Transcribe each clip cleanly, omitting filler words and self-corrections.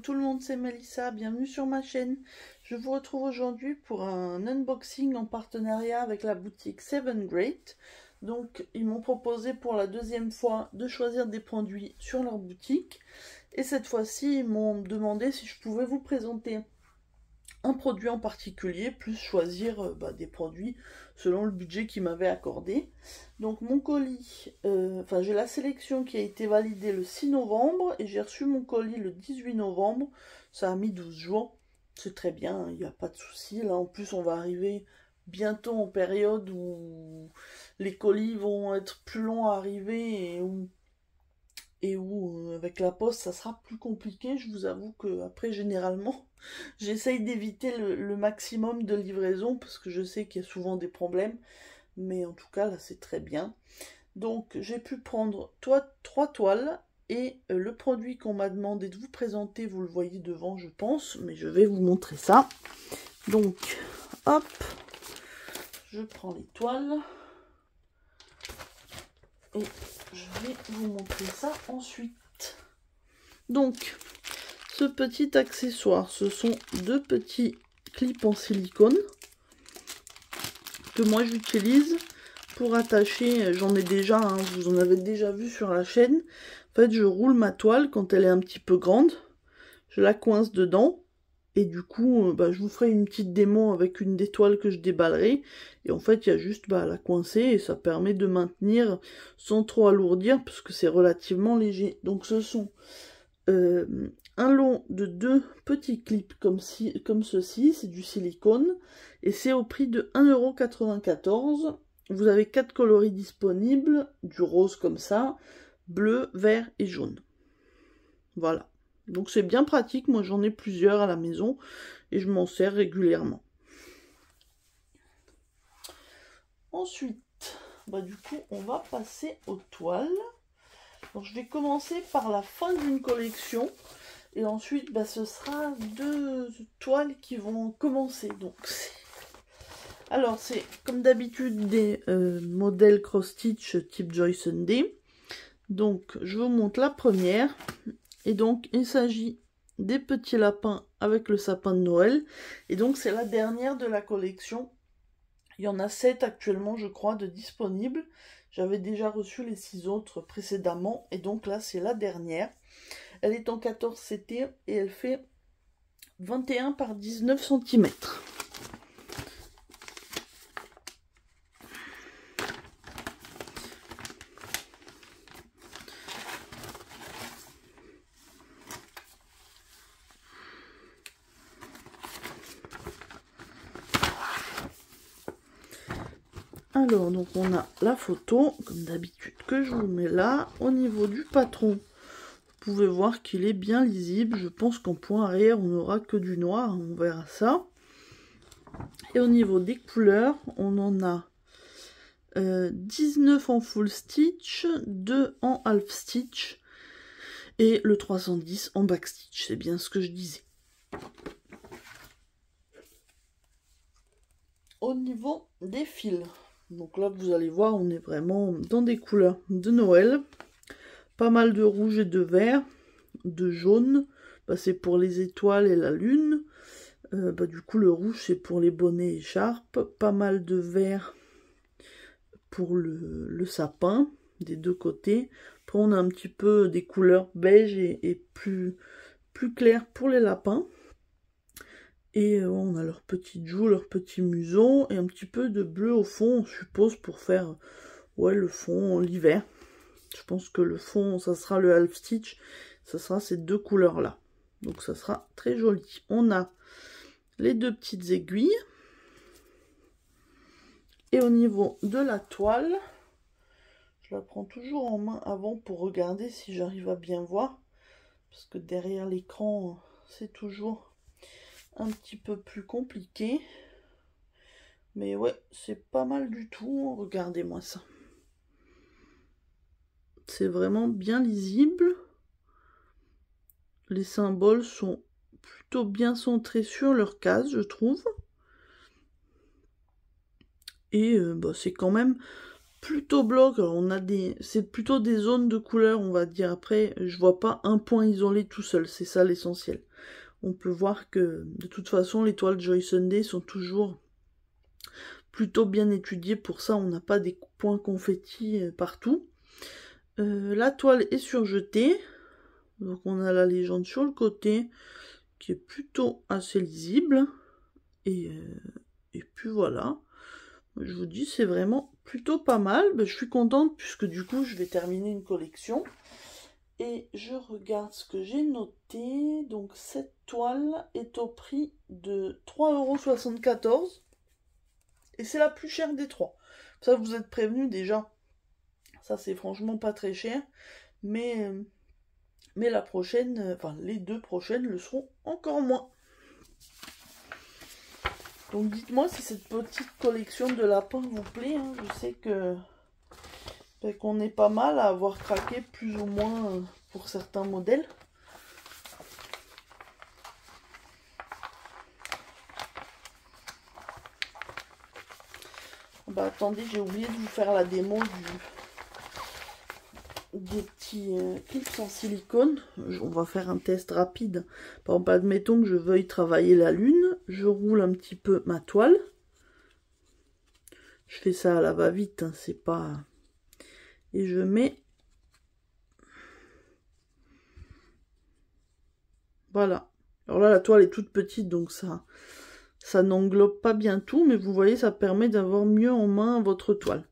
tout le monde, c'est Melissa, bienvenue sur ma chaîne. Je vous retrouve aujourd'hui pour un unboxing en partenariat avec la boutique 7Great. Donc ils m'ont proposé pour la deuxième fois de choisir des produits sur leur boutique. Et cette fois-ci, ils m'ont demandé si je pouvais vous présenter un produit en particulier, plus choisir des produits selon le budget qu'ils m'avaient accordé. Donc mon colis, j'ai la sélection qui a été validée le 6 novembre et j'ai reçu mon colis le 18 novembre. Ça a mis 12 jours, c'est très bien, il n'y a pas de souci. Là en plus on va arriver bientôt en période où les colis vont être plus longs à arriver et où avec la poste ça sera plus compliqué. Je vous avoue que après généralement j'essaye d'éviter le maximum de livraison parce que je sais qu'il y a souvent des problèmes, mais en tout cas là c'est très bien. Donc j'ai pu prendre 3 toiles et le produit qu'on m'a demandé de vous présenter, vous le voyez devant je pense, mais je vais vous montrer ça. Donc hop, je prends les toiles et je vais vous montrer ça ensuite. Donc, ce petit accessoire, ce sont deux petits clips en silicone que moi j'utilise pour attacher. J'en ai déjà, hein, vous en avez déjà vu sur la chaîne. En fait, je roule ma toile quand elle est un petit peu grande. Je la coince dedans. Et du coup, je vous ferai une petite démo avec une des toiles que je déballerai. Et en fait, il y a juste à la coincer et ça permet de maintenir sans trop alourdir parce que c'est relativement léger. Donc ce sont un lot de 2 petits clips comme ceci, c'est du silicone. Et c'est au prix de 1,94 €. Vous avez 4 coloris disponibles, du rose comme ça, bleu, vert et jaune. Voilà. Donc c'est bien pratique, moi j'en ai plusieurs à la maison et je m'en sers régulièrement. Ensuite, du coup on va passer aux toiles. Donc je vais commencer par la fin d'une collection et ensuite ce sera 2 toiles qui vont commencer. Donc alors c'est comme d'habitude des modèles cross-stitch type Joy Sunday. Donc je vous montre la première. Et donc, il s'agit des petits lapins avec le sapin de Noël. Et donc, c'est la dernière de la collection. Il y en a 7 actuellement, je crois, de disponibles. J'avais déjà reçu les 6 autres précédemment. Et donc là, c'est la dernière. Elle est en 14 CT et elle fait 21 par 19 cm. Alors, donc on a la photo, comme d'habitude, que je vous mets là. Au niveau du patron, vous pouvez voir qu'il est bien lisible. Je pense qu'en point arrière, on n'aura que du noir. On verra ça. Et au niveau des couleurs, on en a 19 en full stitch, 2 en half stitch et le 310 en back stitch. C'est bien ce que je disais. Au niveau des fils, donc là vous allez voir, on est vraiment dans des couleurs de Noël. Pas mal de rouge et de vert, de jaune, c'est pour les étoiles et la lune. Du coup le rouge c'est pour les bonnets et écharpes. Pas mal de vert pour le sapin des deux côtés. Après on a un petit peu des couleurs beige et plus claires pour les lapins. Et on a leur petite joue, leur petit museau et un petit peu de bleu au fond, on suppose, pour faire le fond l'hiver. Je pense que le fond, ça sera le half stitch, ça sera ces deux couleurs là. Donc ça sera très joli. On a les deux petites aiguilles. Et au niveau de la toile, je la prends toujours en main avant pour regarder si j'arrive à bien voir. Parce que derrière l'écran, c'est toujours un petit peu plus compliqué, mais ouais, c'est pas mal du tout. Regardez-moi ça, c'est vraiment bien lisible. Les symboles sont plutôt bien centrés sur leur case, je trouve, et c'est quand même plutôt bloc. Alors on a c'est plutôt des zones de couleur, on va dire. Après, je vois pas un point isolé tout seul, c'est ça l'essentiel. On peut voir que de toute façon les toiles Joy Sunday sont toujours plutôt bien étudiées. Pour ça, on n'a pas des points confettis partout. La toile est surjetée. Donc on a la légende sur le côté qui est plutôt assez lisible. Et puis voilà. Je vous dis, c'est vraiment plutôt pas mal. Ben, je suis contente puisque du coup, je vais terminer une collection. Et je regarde ce que j'ai noté. Donc cette toile est au prix de 3,74 €. Et c'est la plus chère des trois. Ça, vous êtes prévenus déjà. Ça, c'est franchement pas très cher. Mais la prochaine, enfin les deux prochaines le seront encore moins. Donc dites-moi si cette petite collection de lapins vous plaît. Hein. Je sais que qu'on est pas mal à avoir craqué plus ou moins pour certains modèles. Bah attendez, j'ai oublié de vous faire la démo des petits clips en silicone. On va faire un test rapide. Par exemple, admettons que je veuille travailler la lune. Je roule un petit peu ma toile. Je fais ça à la va-vite, hein, c'est pas... Et je mets... Voilà. Alors là, la toile est toute petite, donc ça n'englobe pas bien tout. Mais vous voyez, ça permet d'avoir mieux en main votre toile.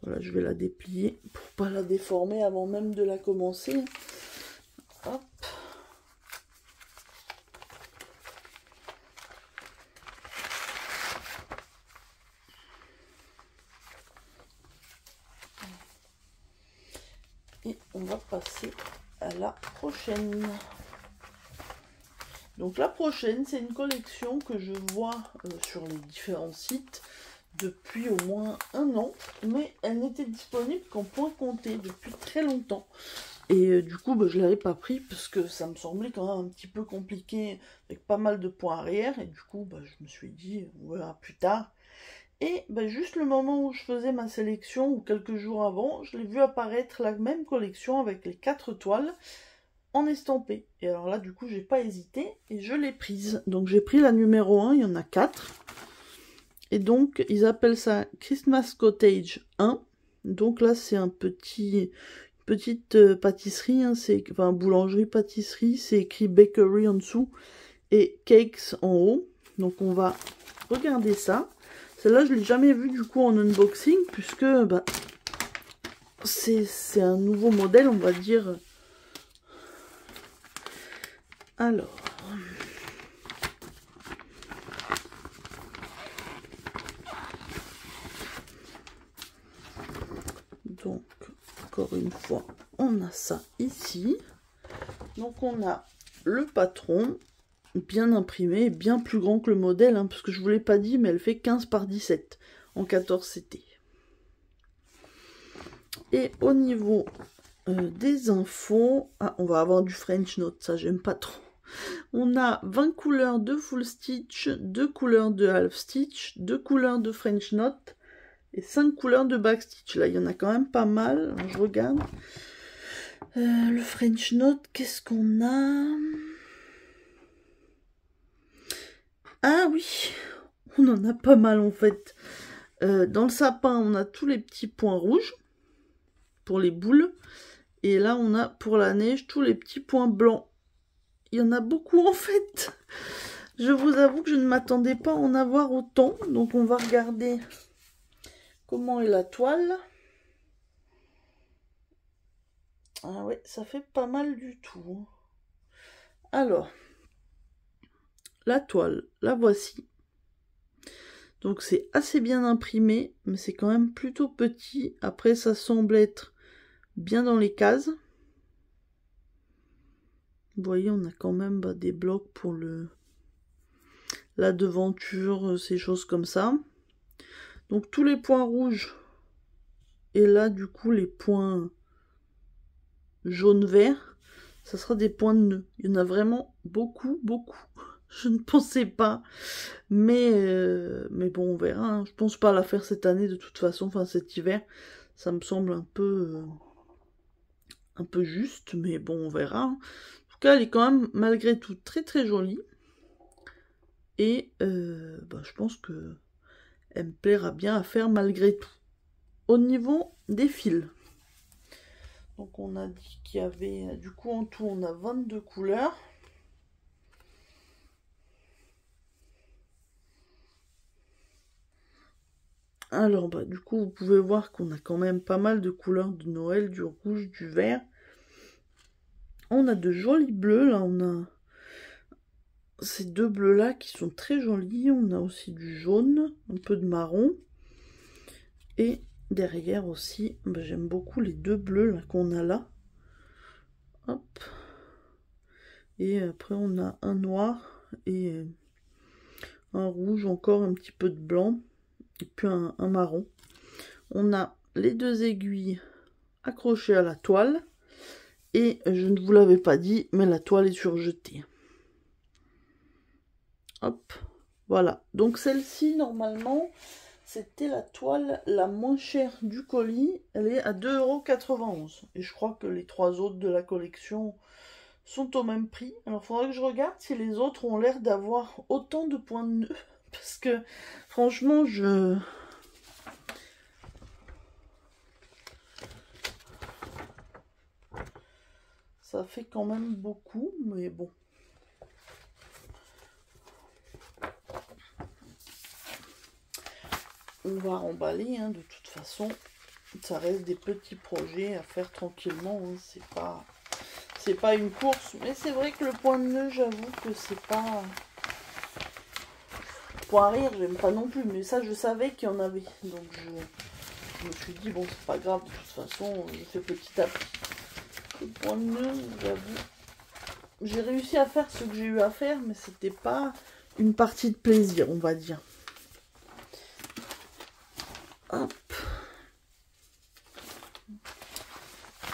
Voilà, je vais la déplier pour pas la déformer avant même de la commencer. Hop. Et on va passer à la prochaine. Donc la prochaine, c'est une collection que je vois sur les différents sites depuis au moins 1 an, mais elle n'était disponible qu'en point compté depuis très longtemps. Et du coup, je ne l'avais pas pris parce que ça me semblait quand même un petit peu compliqué avec pas mal de points arrière. Et du coup, je me suis dit, on verra plus tard. Et juste le moment où je faisais ma sélection, ou quelques jours avant, je l'ai vu apparaître la même collection avec les 4 toiles en estampé. Et alors là, du coup, j'ai pas hésité et je l'ai prise. Donc j'ai pris la numéro 1, il y en a 4. Et donc, ils appellent ça Christmas Cottage 1. Donc là, c'est un petite pâtisserie, hein, enfin boulangerie-pâtisserie, c'est écrit bakery en dessous et cakes en haut. Donc on va regarder ça. Celle-là, je ne l'ai jamais vue du coup en unboxing, puisque c'est un nouveau modèle, on va dire. Alors... Donc, encore une fois, on a ça ici. Donc, on a le patron, bien imprimé, bien plus grand que le modèle, hein, parce que je ne vous l'ai pas dit, mais elle fait 15 par 17 en 14 CT. Et au niveau des infos, on va avoir du French Note, ça j'aime pas trop. On a 20 couleurs de full stitch, 2 couleurs de half stitch, 2 couleurs de French Note, et 5 couleurs de backstitch. Là, il y en a quand même pas mal. Alors, je regarde. Le French Note, qu'est-ce qu'on a? Ah oui, on en a pas mal en fait. Dans le sapin, on a tous les petits points rouges pour les boules. Et là, on a pour la neige tous les petits points blancs. Il y en a beaucoup en fait. Je vous avoue que je ne m'attendais pas à en avoir autant. Donc, on va regarder... Comment est la toile? Ah ouais, ça fait pas mal du tout. Alors, la toile, la voici. Donc c'est assez bien imprimé, mais c'est quand même plutôt petit. Après, ça semble être bien dans les cases. Vous voyez, on a quand même des blocs pour la devanture, ces choses comme ça. Donc tous les points rouges. Et là, du coup, les points jaune-vert, ça sera des points de nœud. Il y en a vraiment beaucoup, beaucoup. Je ne pensais pas. Mais bon, on verra. Hein. Je pense pas la faire cette année de toute façon. Enfin, cet hiver, ça me semble un peu juste. Mais bon, on verra. En tout cas, elle est quand même, malgré tout, très très jolie. Et je pense que elle me plaira bien à faire malgré tout. Au niveau des fils. Donc on a dit qu'il y avait, du coup en tout on a 22 couleurs. Alors du coup vous pouvez voir qu'on a quand même pas mal de couleurs de Noël, du rouge, du vert. On a de jolis bleus, là on a ces deux bleus là qui sont très jolis. On a aussi du jaune, un peu de marron. Et derrière aussi, j'aime beaucoup les deux bleus là qu'on a là. Hop. Et après on a un noir et un rouge, encore un petit peu de blanc. Et puis un marron. On a les deux aiguilles accrochées à la toile. Et je ne vous l'avais pas dit, mais la toile est surjetée. Hop, voilà. Donc celle-ci, normalement, c'était la toile la moins chère du colis. Elle est à 2,91 €. Et je crois que les trois autres de la collection sont au même prix. Alors, il faudrait que je regarde si les autres ont l'air d'avoir autant de points de nœud. Parce que, franchement, ça fait quand même beaucoup, mais bon. On va remballer, hein, de toute façon. Ça reste des petits projets à faire tranquillement. Hein. C'est pas une course. Mais c'est vrai que le point de nœud, j'avoue que c'est pas... Pour un rire, j'aime pas non plus. Mais ça, je savais qu'il y en avait. Donc je me suis dit, bon, c'est pas grave. De toute façon, je fais petit à petit. Le point de nœud, j'avoue. J'ai réussi à faire ce que j'ai eu à faire. Mais c'était pas une partie de plaisir, on va dire. Hop.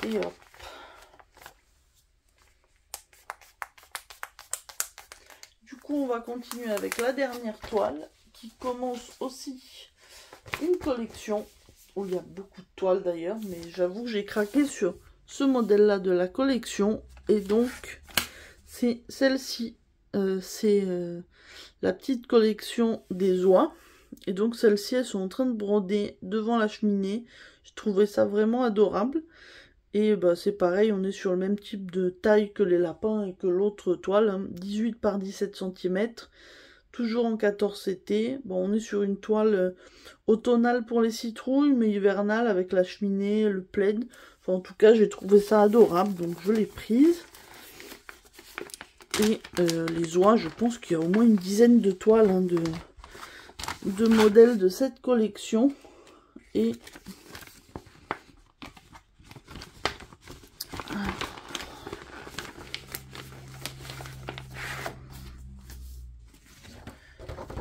Et hop. Du coup, on va continuer avec la dernière toile qui commence aussi une collection où il y a beaucoup de toiles d'ailleurs, mais j'avoue que j'ai craqué sur ce modèle-là de la collection et donc c'est celle-ci. C'est la petite collection des oies. Et donc celles-ci, elles sont en train de broder devant la cheminée. Je trouvais ça vraiment adorable. Et c'est pareil, on est sur le même type de taille que les lapins et que l'autre toile, hein, 18 par 17 cm, toujours en 14 CT. Bon, on est sur une toile automnale pour les citrouilles, mais hivernale avec la cheminée, le plaid. Enfin, en tout cas, j'ai trouvé ça adorable, donc je l'ai prise. Et les oies, je pense qu'il y a au moins une dizaine de toiles, hein, de modèles de cette collection. Et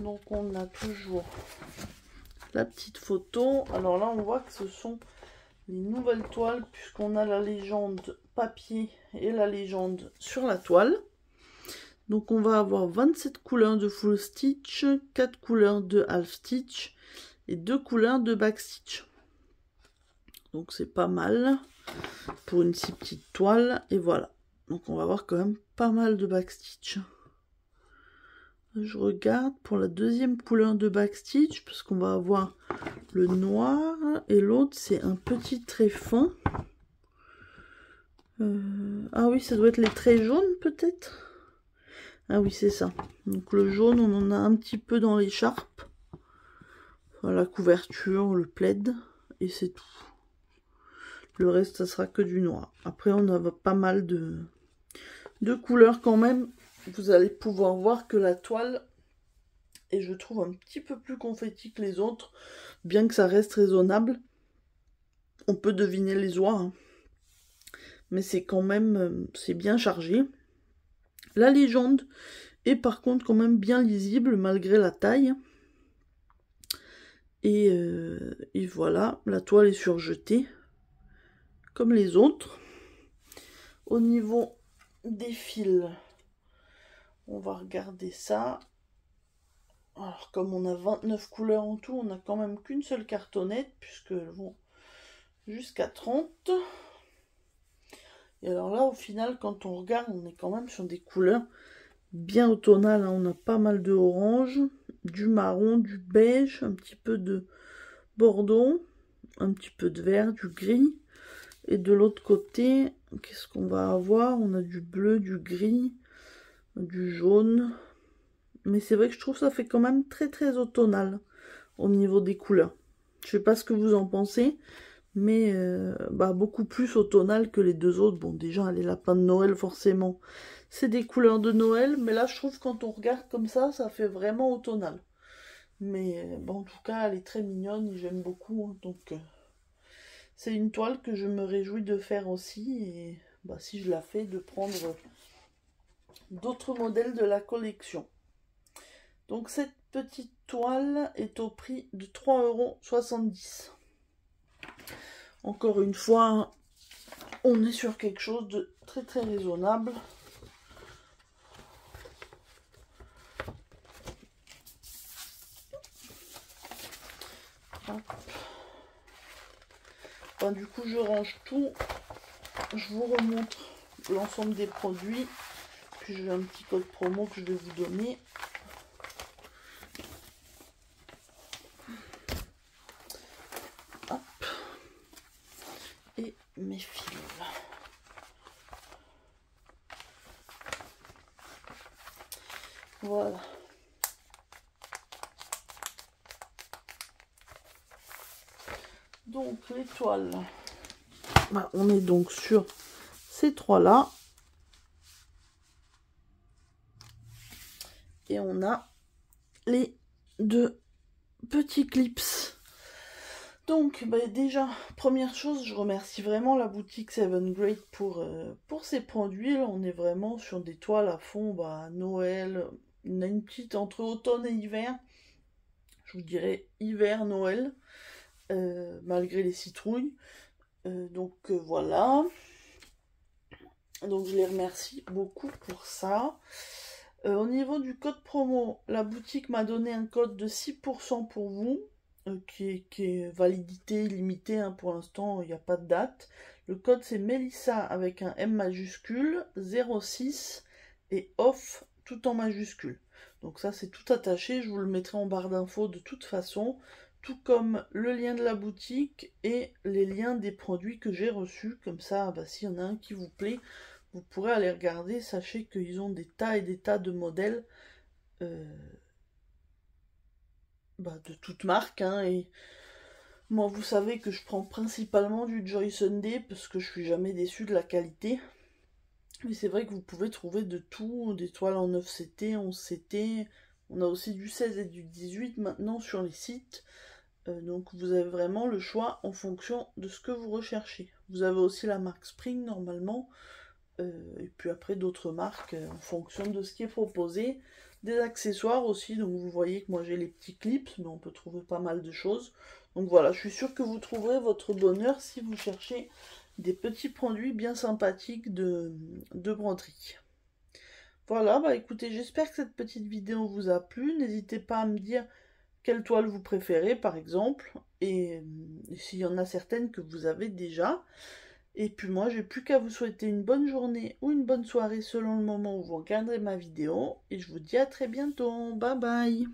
donc on a toujours la petite photo. Alors là on voit que ce sont les nouvelles toiles puisqu'on a la légende papier et la légende sur la toile. Donc on va avoir 27 couleurs de full stitch, 4 couleurs de half stitch et 2 couleurs de back stitch. Donc c'est pas mal pour une si petite toile. Et voilà. Donc on va avoir quand même pas mal de back stitch. Je regarde pour la deuxième couleur de back stitch parce qu'on va avoir le noir et l'autre c'est un petit trait fin. Ah oui, ça doit être les traits jaunes peut-être. Ah oui, c'est ça. Donc le jaune, on en a un petit peu dans l'écharpe. Enfin, la couverture, le plaid et c'est tout. Le reste, ça sera que du noir. Après, on a pas mal de couleurs quand même. Vous allez pouvoir voir que la toile est, je trouve, un petit peu plus confetti que les autres, bien que ça reste raisonnable. On peut deviner les oies, hein. Mais c'est quand même, c'est bien chargé. La légende est par contre quand même bien lisible malgré la taille. Et voilà, la toile est surjetée comme les autres. Au niveau des fils, On va regarder ça. Alors comme on a 29 couleurs en tout, on n'a quand même qu'une seule cartonnette, puisqu'elles vont jusqu'à 30. Et alors là, au final, quand on regarde, on est quand même sur des couleurs bien automnales, hein. On a pas mal de orange, du marron, du beige, un petit peu de bordeaux, un petit peu de vert, du gris. Et de l'autre côté, qu'est-ce qu'on va avoir? On a du bleu, du gris, du jaune. Mais c'est vrai que je trouve que ça fait quand même très très automnal au niveau des couleurs. Je sais pas ce que vous en pensez, mais beaucoup plus automnal que les deux autres. Bon, déjà, les lapins de Noël, forcément, c'est des couleurs de Noël, mais là, je trouve quand on regarde comme ça fait vraiment automnal. Mais bon, en tout cas, elle est très mignonne et j'aime beaucoup, hein, donc c'est une toile que je me réjouis de faire aussi, et si je la fais, de prendre d'autres modèles de la collection. Donc cette petite toile est au prix de 3,70 €. Encore une fois, on est sur quelque chose de très très raisonnable. Du coup, je range tout. Je vous remontre l'ensemble des produits. Puis j'ai un petit code promo que je vais vous donner. Hop. Et mes fils. Voilà. Donc les toiles. On est donc sur ces trois-là. Et on a les deux petits clips. Donc déjà, première chose, je remercie vraiment la boutique 7Great pour ces produits. Là, on est vraiment sur des toiles à fond, Noël. On a une petite entre automne et hiver. Je vous dirais hiver, Noël, malgré les citrouilles. Voilà. Donc je les remercie beaucoup pour ça. Au niveau du code promo, la boutique m'a donné un code de 6% pour vous, qui est validité limitée, hein, pour l'instant il n'y a pas de date. Le code c'est Melissa avec un M majuscule, 06 et off tout en majuscule. Donc ça c'est tout attaché, je vous le mettrai en barre d'infos de toute façon, tout comme le lien de la boutique et les liens des produits que j'ai reçus. Comme ça, s'il y en a un qui vous plaît, vous pourrez aller regarder. Sachez qu'ils ont des tas et des tas de modèles de toutes marques, hein, et moi vous savez que je prends principalement du Joy Sunday parce que je suis jamais déçue de la qualité. Mais c'est vrai que vous pouvez trouver de tout, des toiles en 9 CT, 11 CT, on a aussi du 16 et du 18 maintenant sur les sites. Donc vous avez vraiment le choix en fonction de ce que vous recherchez. Vous avez aussi la marque Spring normalement, et puis après d'autres marques en fonction de ce qui est proposé. Des accessoires aussi, donc vous voyez que moi j'ai les petits clips, mais on peut trouver pas mal de choses. Donc voilà, je suis sûre que vous trouverez votre bonheur si vous cherchez des petits produits bien sympathiques de broderie. Voilà, écoutez, j'espère que cette petite vidéo vous a plu. N'hésitez pas à me dire quelle toile vous préférez par exemple, et s'il y en a certaines que vous avez déjà. Et puis moi, j'ai plus qu'à vous souhaiter une bonne journée ou une bonne soirée selon le moment où vous regarderez ma vidéo. Et je vous dis à très bientôt. Bye bye.